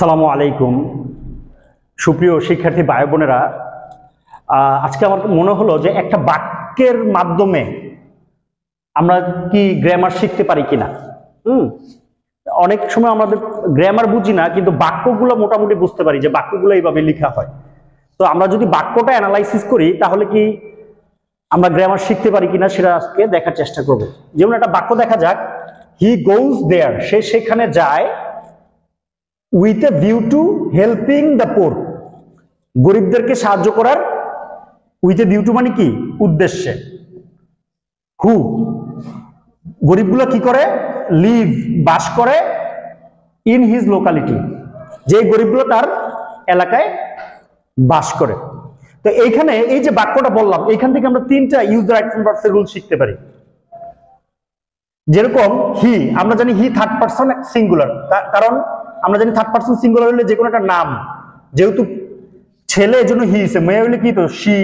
আসসালামু আলাইকুম সুপ্রিয় শিক্ষার্থী ভাই বোনেরা, আজকে আমার মনে হলো যে একটা বাক্যের মাধ্যমে আমরা কি গ্রামার শিখতে পারি কিনা। অনেক সময় আমাদের গ্রামার বুঝি না, কিন্তু বাক্যগুলো মোটামুটি বুঝতে পারি যে বাক্যগুলো এইভাবে লেখা হয়। তো আমরা যদি বাক্যটা অ্যানালাইসিস করি তাহলে কি আমরা গ্রামার শিখতে পারি কিনা সেটা আজকে দেখার চেষ্টা করব। যেমন একটা বাক্য দেখা যাক, হি গোজ দেয়ার, সে সেখানে যায়, with a view to helping the poor, গরিবদেরকে সাহায্য করার, উইথ এ ভিউ টু মানে কি উদ্দেশ্যে। হু, গরিবগুলো কি করে, লিভ বাস করে, ইন হিজ লোকালিটি, যে গরিবগুলো তার এলাকায় বাস করে। তো এইখানে এই যে বাক্যটা বললাম, এইখান থেকে আমরা তিনটা ইউজার অ্যাকশন ভার্বসের রুল শিখতে পারি। যেরকম হি, আমরা জানি হি থার্ড পারসন সিঙ্গুলার, কারণ আমরা জানি থার্ড পারসন সিঙ্গুলার হলে যে কোনো একটা নাম, যেহেতু ছেলে এই জন্য হি হইছে, মেয়ে হইলে কি হইতো সি,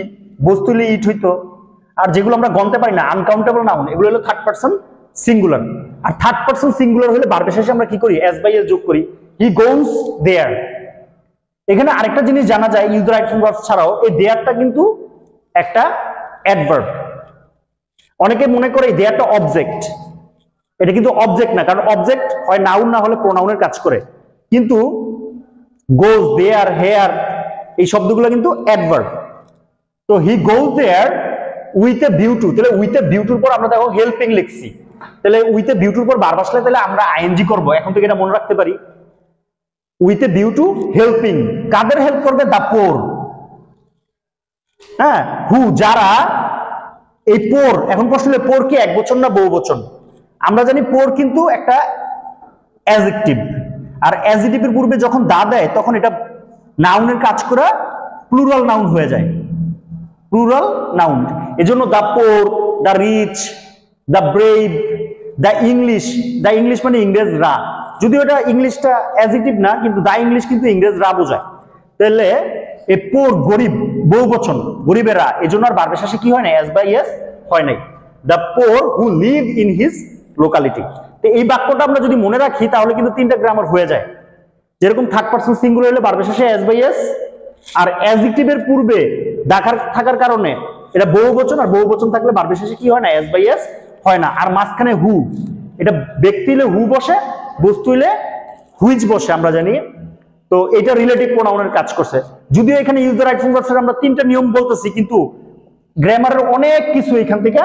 বস্তু হইলে ইট হইতো। আর যেগুলো আমরা গণতে পারি না, আনকাউন্টেবল নাউন, এগুলো হলো থার্ড পারসন সিঙ্গুলার। আর থার্ড পারসন সিঙ্গুলার হলে ভার্বের শেষে আমরা কি করি, এস বাই এস যোগ করি, হি গোজ দেয়ার। এখানে আরেকটা জিনিস জানা যায় ইউজার অ্যাকশন ভার্ব ছাড়াও, এই দেয়ারটা কিন্তু একটা অ্যাডভার্ব। অনেকে মনে করে এই দেয়ারটা অবজেক্ট, এটা কিন্তু অবজেক্ট না, কারণ অবজেক্ট হয় নাউন না হলে প্রোনাউনের কাজ করে। কিন্তু গোজ, দেয়ার, হেয়ার এই শব্দগুলো কিন্তু অ্যাডভার্ব। তো he goes there with a view to, তাহলে উইথ এ ভিউ টুর পর আমরা দেখো হেল্পিং লিখছি, তাহলে উইথ এ ভিউ টুর পর ভার্ব আসলে তাহলে আমরা আইএনজি করব। এখন থেকে এটা মনে রাখতে পারি, with a view to helping. কাদের হেল্প করবে? দা পোর। হ্যাঁ, হু, যারা। এই পোর, এখন প্রশ্ন হলো পোর কি এক বচন না বহু বচন? আমরা জানি পোর কিন্তু একটা অ্যাডজেক্টিভ, আর অ্যাডজেক্টিভের পূর্বে যখন দা দেয় তখন এটা নাউনের কাজ করা প্লুরাল নাউন হয়ে যায়, প্লুরাল নাউন। এজন্য the poor, the rich, the brave, the English. The English মানে ইংরেজরা, যদিও এটা ইংলিশটা অ্যাডজেক্টিভ না, কিন্তু দা ইংলিশ কিন্তু ইংরেজরা বোঝায়। তাহলে এই পোর গরিব, বহু বচন, গরিবেরা, এজন্য আর ভার্বের শেষে কি হয় না, এস বাই এস হয় নাই। The poor who live in his locality. তো এই বাক্যটা আমরা যদি মনে রাখি তাহলে কিন্তু তিনটা গ্রামার হয়ে যায়। যেরকম থার্ড পারসন সিঙ্গুলার হলে ভার্বের শেষে এস বাই এস, আর অ্যাডজেক্টিভের পূর্বে দাখার থাকার কারণে এটা বহু বচন, আর বহু বচন থাকলে ভার্বের শেষে কি হয় না, এস বাই এস হয় না। আর মাঝখানে হু, এটা ব্যক্তি হলে হু বসে, বস্তু হলে হুইচ বসে আমরা জানি। তো এটা রিলেটিভ প্রোনাউনের কাজ করছে। যদিও এখানে ইউজার অ্যাকশন ভার্বসের আমরা তিনটা নিয়ম বলতেছি, কিন্তু গ্রামারের অনেক কিছু এখান থেকে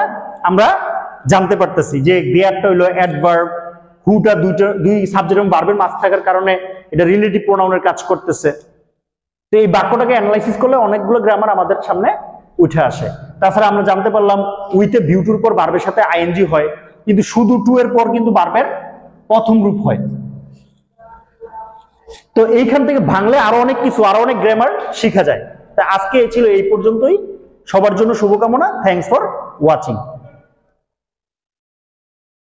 আমরা জানতে পারতেছি। যে দেয়ারটা হইলো অ্যাডভার্ব, হুটা দুই সাবজেক্ট এবং ভার্বের মাঝ থাকার কারণে এটা রিলেটিভ প্রোনাউনের কাজ করতেছে। তো এই বাক্যটাকে অ্যানালাইসিস করলে অনেকগুলো গ্রামার আমাদের সামনে উঠে আসে। তাছাড়া আমরা জানতে পারলাম উইথ এ ভিউ টুর পর ভার্বের সাথে আইএনজি হয়, কিন্তু শুধু টু এর পর কিন্তু ভার্বের প্রথম রূপ হয়। তো এইখান থেকে ভাঙলে আরো অনেক কিছু, আরো অনেক গ্রামার শিখা যায়। তা আজকে ছিল এই পর্যন্তই। সবার জন্য শুভকামনা। Thanks for watching.